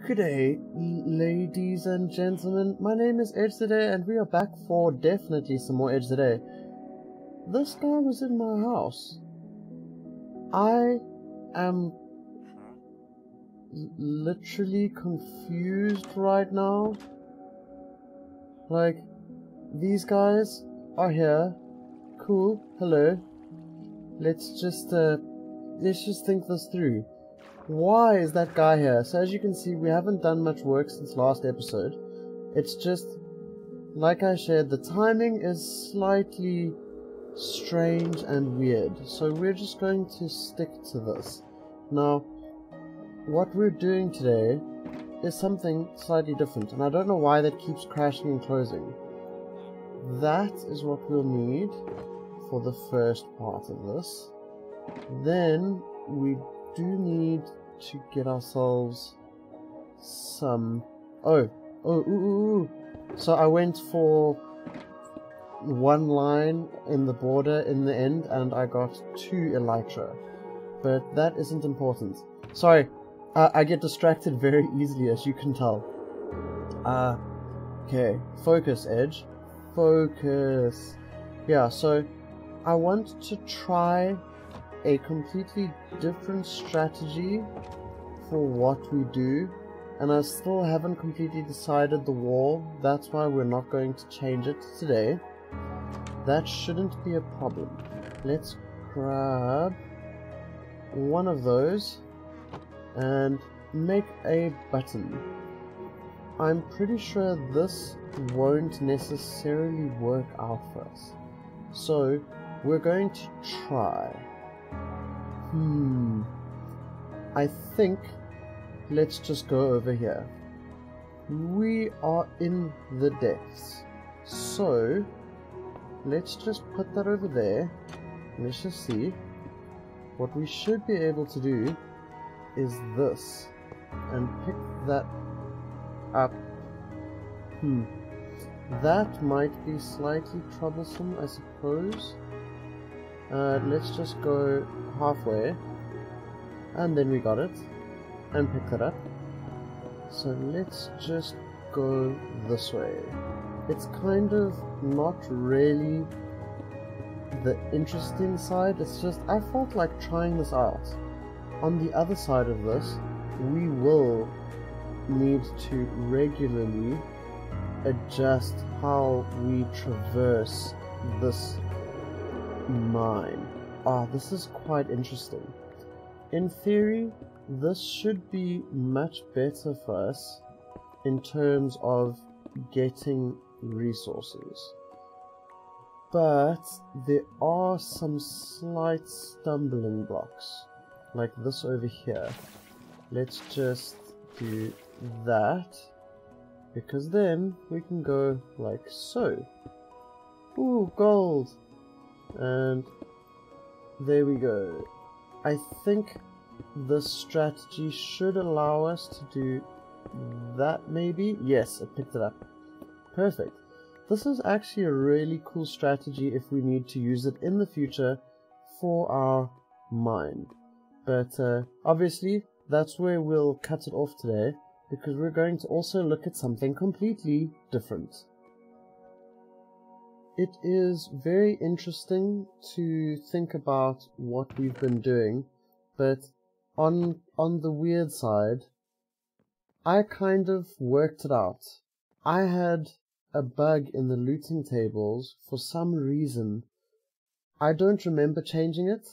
Good day, ladies and gentlemen. My name is edg3za, and we are back for definitely some more edg3za. This guy was in my house. I am literally confused right now. Like, these guys are here. Cool. Hello. Let's just think this through. Why is that guy here? So as you can see, we haven't done much work since last episode. It's just, like I shared, the timing is slightly strange and weird. So we're just going to stick to this. Now, what we're doing today is something slightly different. And I don't know why that keeps crashing and closing. That is what we'll need for the first part of this. Then we do need to get ourselves some... So I went for one line in the border in the end, and I got 2 elytra. But that isn't important. Sorry, I get distracted very easily, as you can tell. Okay, focus, Edge. Focus. Yeah, so I want to try a completely different strategy for what we do, and I still haven't completely decided the wall. That's why we're not going to change it today. That shouldn't be a problem. Let's grab one of those and make a button. I'm pretty sure this won't necessarily work out for us, so we're going to try. I think let's just go over here. We are in the depths, so let's just put that over there. Let's just see. What we should be able to do is this, and pick that up. That might be slightly troublesome, I suppose. Let's just go halfway, and then we got it, and pick that up. So let's just go this way. It's kind of not really the interesting side, it's just I felt like trying this out. On the other side of this, we will need to regularly adjust how we traverse this mine. This is quite interesting. In theory, this should be much better for us in terms of getting resources. But there are some slight stumbling blocks, like this over here. Let's just do that, because then we can go like so. Ooh, gold! And there we go. I think this strategy should allow us to do that, maybe? Yes, it picked it up. Perfect. This is actually a really cool strategy if we need to use it in the future for our mine. But obviously, that's where we'll cut it off today, because we're going to also look at something completely different. It is very interesting to think about what we've been doing, but on the weird side, I kind of worked it out. I had a bug in the looting tables for some reason. I don't remember changing it.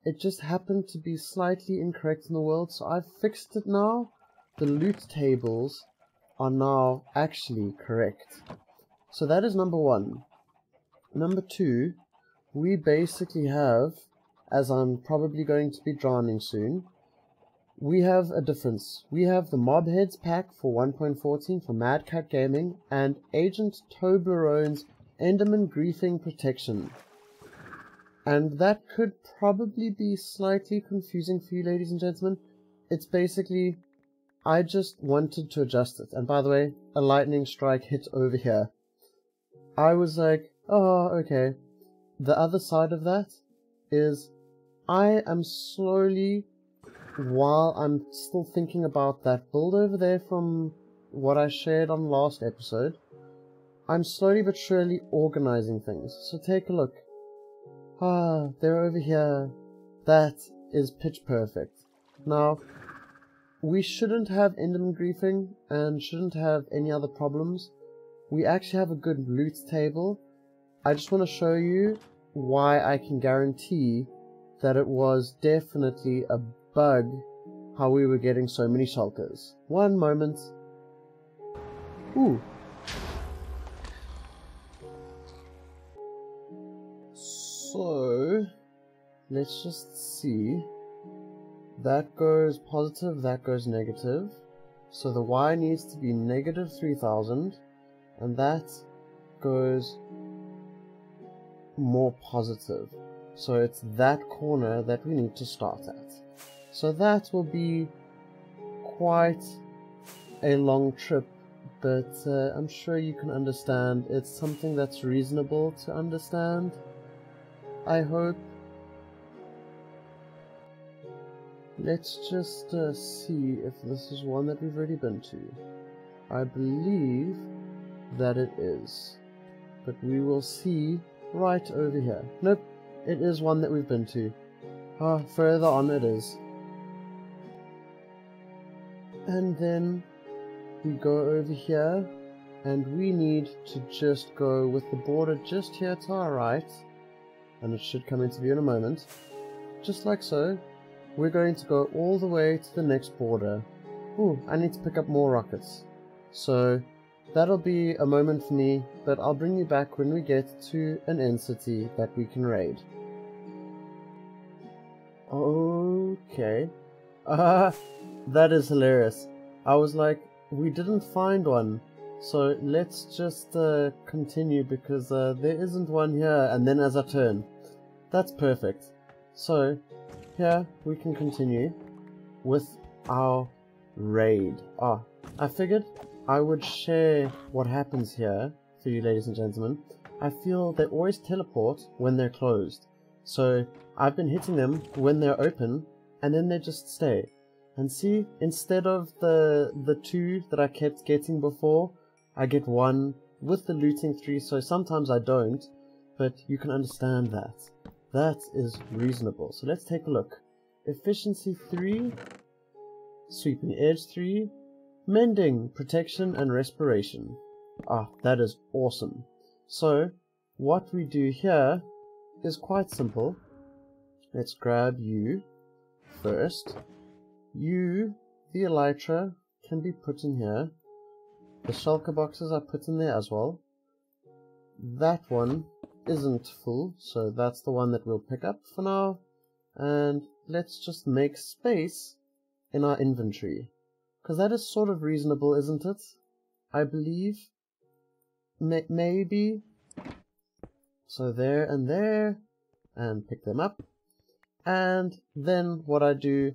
It just happened to be slightly incorrect in the world, so I've fixed it now. The loot tables are now actually correct. So that is number 1. Number 2, we basically have, as I'm probably going to be drowning soon, we have a difference. We have the Mob Heads pack for 1.14 for Mad Cat Gaming, and Agent Toblerone's Enderman Griefing Protection. And that could probably be slightly confusing for you, ladies and gentlemen. It's basically, I just wanted to adjust it. And by the way, a lightning strike hit over here. I was like, oh, okay. The other side of that is I am slowly while I'm still thinking about that build over there from what I shared on last episode, I'm slowly but surely organizing things. So take a look. Ah, they're over here. That is pitch perfect. Now, we shouldn't have Enderman griefing and shouldn't have any other problems. We actually have a good loot table. I just want to show you why I can guarantee that it was definitely a bug how we were getting so many shulkers. One moment. Ooh. So, let's just see. That goes positive, that goes negative. So the Y needs to be negative 3000, and that goes more positive. So it's that corner that we need to start at. So that will be quite a long trip, but I'm sure you can understand. It's something that's reasonable to understand, I hope. Let's just see if this is one that we've already been to. I believe that it is, but we will see right over here. Nope, it is one that we've been to. Ah, further on it is. And then we go over here, and we need to just go with the border just here to our right, and it should come into view in a moment. Just like so. We're going to go all the way to the next border. Ooh, I need to pick up more rockets. So that'll be a moment for me, but I'll bring you back when we get to an end city that we can raid. Okay. That is hilarious. I was like, we didn't find one, so let's just continue because there isn't one here, and then as I turn. That's perfect. So here we can continue with our raid. I figured I would share what happens here for you ladies and gentlemen. I feel they always teleport when they're closed. So I've been hitting them when they're open, and then they just stay. And see, instead of the 2 that I kept getting before, I get 1 with the looting 3, so sometimes I don't, but you can understand that. That is reasonable. So let's take a look. Efficiency 3, sweeping edge 3, mending, protection and respiration. That is awesome. So what we do here is quite simple. Let's grab you first. You, the elytra, can be put in here. The shulker boxes are put in there as well. That one isn't full, so that's the one that we'll pick up for now. And let's just make space in our inventory, because that is sort of reasonable, isn't it? I believe. Maybe. So there, and pick them up. And then what I do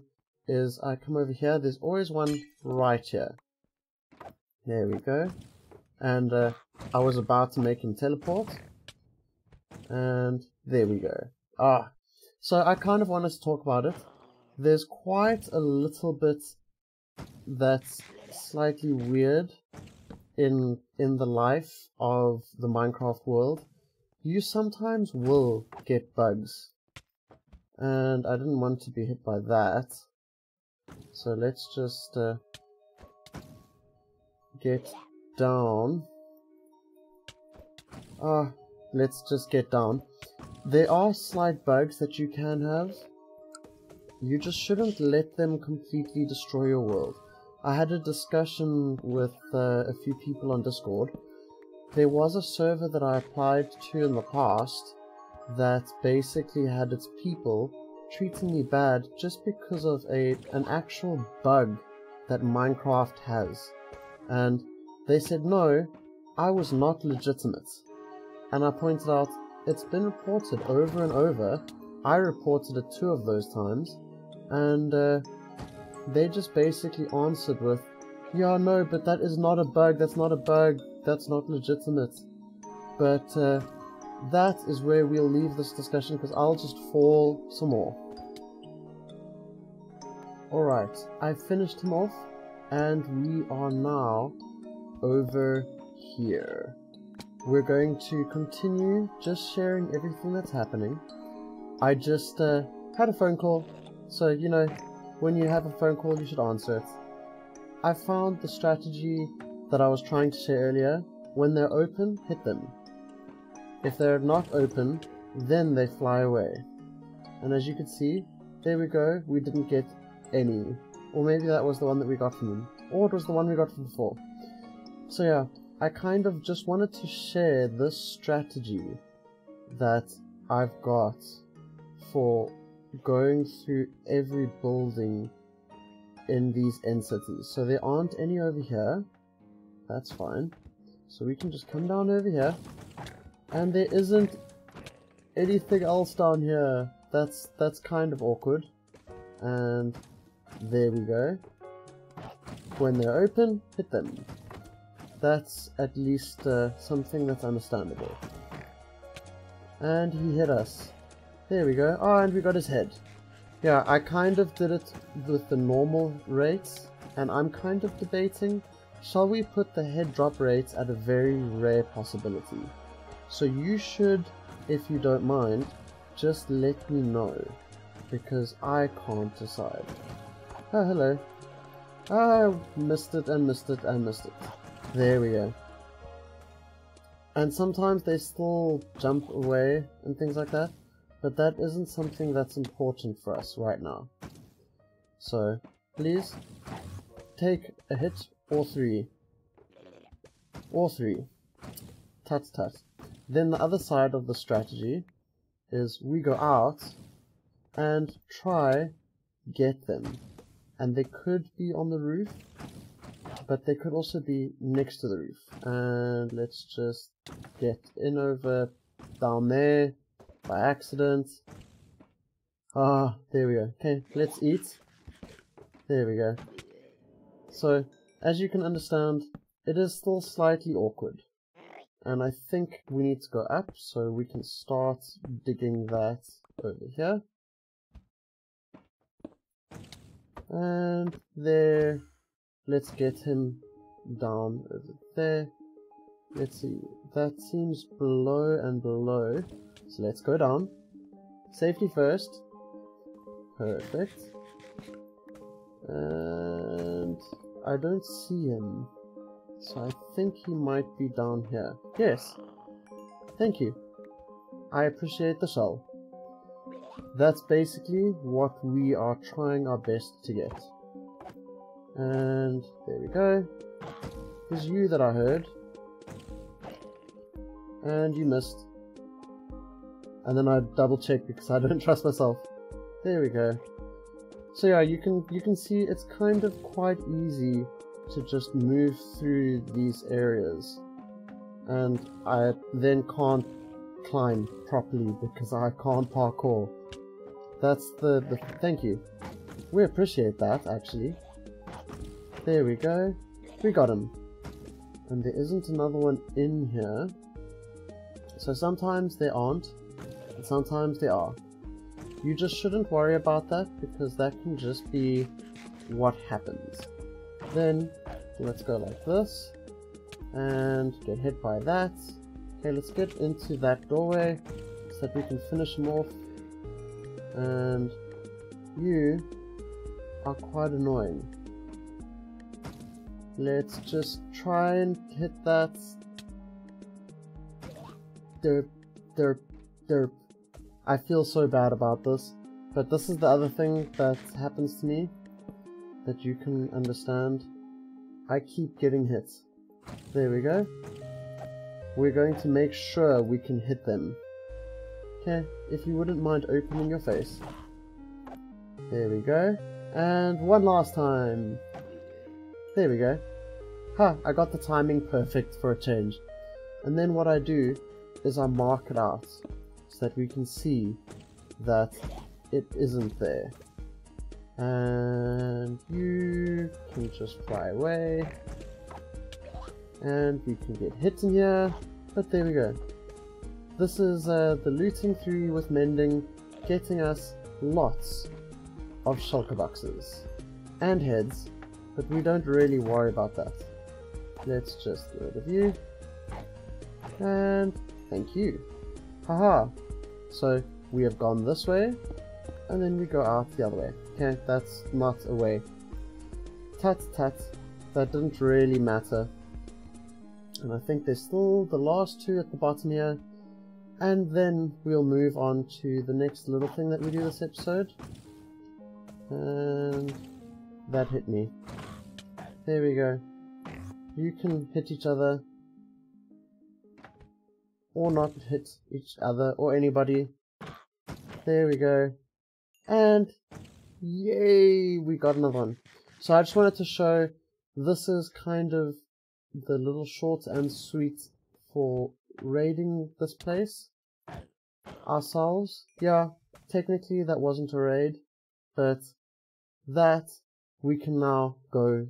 is I come over here. There's always one right here. There we go. And I was about to make him teleport. And there we go. So I kind of wanted to talk about it. There's quite a little bit that's slightly weird in the life of the Minecraft world. You sometimes will get bugs, and I didn't want to be hit by that. So let's just get down. Let's just get down. There are slight bugs that you can have. You just shouldn't let them completely destroy your world. I had a discussion with a few people on Discord. There was a server that I applied to in the past that basically had its people treating me bad just because of an actual bug that Minecraft has. And they said no, I was not legitimate. And I pointed out, it's been reported over and over. I reported it 2 of those times, and they just basically answered with, yeah, no, but that is not a bug, that's not a bug, that's not legitimate. But that is where we'll leave this discussion, because I'll just fall some more. Alright, I finished him off, and we are now over here. We're going to continue just sharing everything that's happening. I just had a phone call, so you know, when you have a phone call you should answer it. I found the strategy that I was trying to share earlier. When they're open, hit them. If they're not open, then they fly away. And as you can see, there we go, we didn't get any. Or maybe that was the one that we got from them. Or it was the one we got from before. So yeah, I kind of just wanted to share this strategy that I've got for going through every building in these end cities. So there aren't any over here. That's fine. So we can just come down over here. And there isn't anything else down here. That's kind of awkward. And there we go. When they're open, hit them. That's at least something that's understandable. And he hit us. There we go. Oh, and we got his head. Yeah, I kind of did it with the normal rates, and I'm kind of debating, shall we put the head drop rates at a very rare possibility? So you should, if you don't mind, just let me know, because I can't decide. Oh, hello. I missed it and missed it and missed it. There we go. And sometimes they still jump away and things like that, but that isn't something that's important for us right now. So, please, take a hit or three. Or three. Tut tut. Then the other side of the strategy is we go out and try get them. And they could be on the roof, but they could also be next to the roof. And let's just get in over down there by accident. Ah, there we go. Okay, let's eat. There we go. So, as you can understand, it is still slightly awkward. And I think we need to go up, so we can start digging that over here. And there, let's get him down over there. Let's see, that seems below and below, so let's go down. Safety first. Perfect. And I don't see him, so I think he might be down here. Yes, thank you. I appreciate the shell. That's basically what we are trying our best to get. And there we go. It was you that I heard. And you missed. And then I double checked because I don't trust myself. There we go. So yeah, you can see it's kind of quite easy to just move through these areas. And I then can't climb properly because I can't parkour. That's the thank you. We appreciate that, actually. There we go. We got him. And there isn't another one in here. So sometimes there aren't, and sometimes there are. You just shouldn't worry about that, because that can just be what happens. Then, let's go like this, and get hit by that. Okay, let's get into that doorway, so that we can finish him off. And you are quite annoying. Let's just try and hit that. Derp, derp, derp. I feel so bad about this, but this is the other thing that happens to me that you can understand. I keep getting hit. There we go. We're going to make sure we can hit them. Okay, if you wouldn't mind opening your face. There we go. And one last time. There we go. Ha, I got the timing perfect for a change. And then what I do is I mark it out so that we can see that it isn't there. And you can just fly away. And we can get hit in here. But there we go. This is the looting 3 with mending, getting us lots of shulker boxes. and heads, but we don't really worry about that. Let's just get rid of you, and thank you. Haha. So we have gone this way, and then we go out the other way. Okay, that's not a way. Tat tat, that didn't really matter. And I think there's still the last two at the bottom here, and then we'll move on to the next little thing that we do this episode. And that hit me. There we go. You can hit each other, or not hit each other, or anybody. There we go. And yay, we got another one. So I just wanted to show, this is kind of the little short and sweet for raiding this place ourselves. Yeah, technically that wasn't a raid, but that we can now go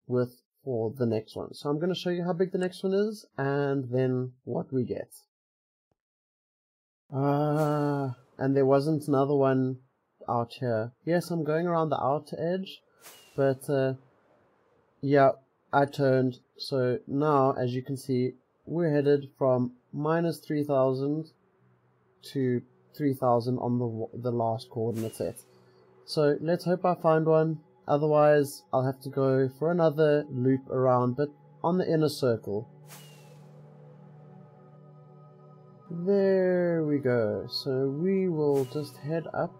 with for the next one. So I'm going to show you how big the next one is, and then what we get. And there wasn't another one out here. Yes, I'm going around the outer edge, but yeah, I turned. So now, as you can see, we're headed from -3000 to 3000 on the last coordinate set. So let's hope I find one. Otherwise, I'll have to go for another loop around, but on the inner circle. There we go. So we will just head up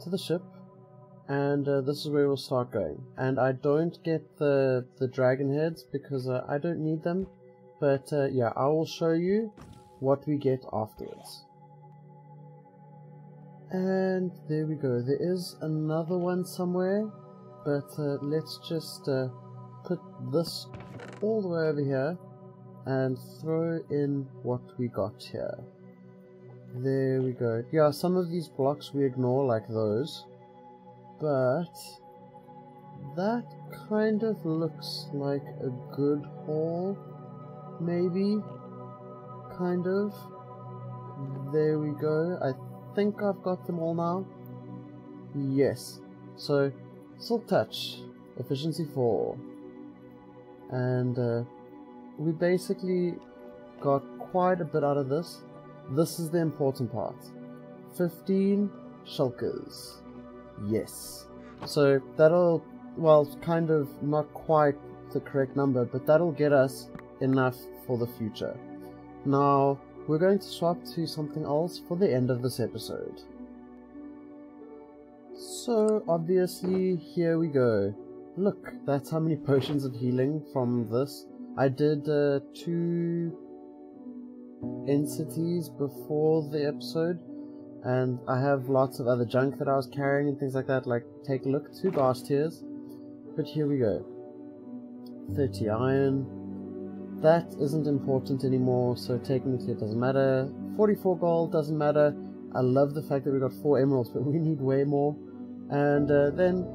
to the ship, and this is where we'll start going. And I don't get the dragon heads because I don't need them, but yeah, I will show you what we get afterwards. And there we go. There is another one somewhere, but let's just put this all the way over here and throw in what we got here. There we go. Yeah, some of these blocks we ignore, like those, but that kind of looks like a good haul, maybe, kind of. There we go. I think I've got them all now. Yes. So, Silk Touch, Efficiency 4, and we basically got quite a bit out of this. This is the important part. 15 Shulkers. Yes. So that'll, well, kind of not quite the correct number, but that'll get us enough for the future. Now, we're going to swap to something else for the end of this episode. So, obviously, here we go. Look, that's how many potions of healing from this. I did 2 entities before the episode, and I have lots of other junk that I was carrying and things like that. Like, take a look, 2 gas tiers. But here we go. 30 iron. That isn't important anymore, so technically it doesn't matter. 44 gold doesn't matter. I love the fact that we got 4 emeralds, but we need way more. And then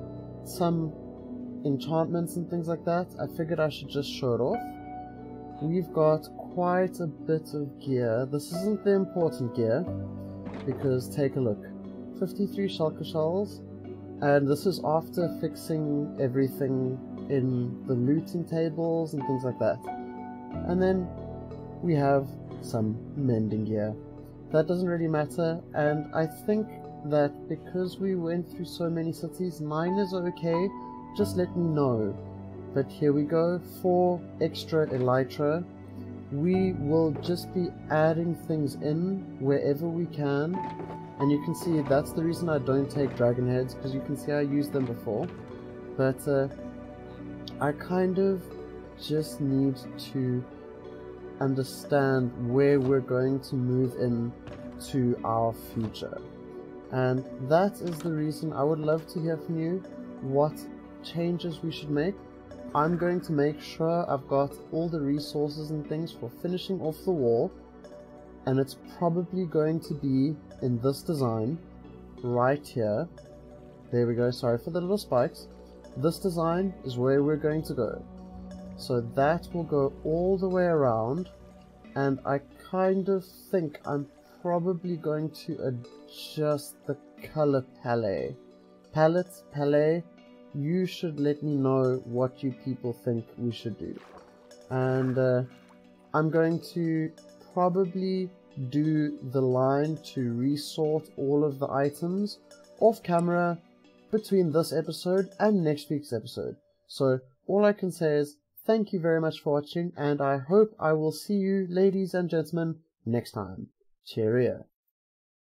some enchantments and things like that. I figured I should just show it off. We've got quite a bit of gear. This isn't the important gear, because take a look. 53 shulker shells, and this is after fixing everything in the looting tables and things like that. And then we have some mending gear. That doesn't really matter, and I think that because we went through so many cities, 9 is okay. Just let me know. But here we go, 4 extra elytra. We will just be adding things in wherever we can, and you can see that's the reason I don't take dragon heads, because you can see I used them before. But I kind of just need to understand where we're going to move in to our future, and that is the reason I would love to hear from you what changes we should make. I'm going to make sure I've got all the resources and things for finishing off the wall, and it's probably going to be in this design right here. There we go, sorry for the little spikes. This design is where we're going to go. So that will go all the way around, and I kind of think I'm probably going to adjust the color palette you should let me know what you people think we should do. And I'm going to probably do the line to resort all of the items off camera between this episode and next week's episode. So all I can say is thank you very much for watching, and I hope I will see you, ladies and gentlemen, next time. Cheerio.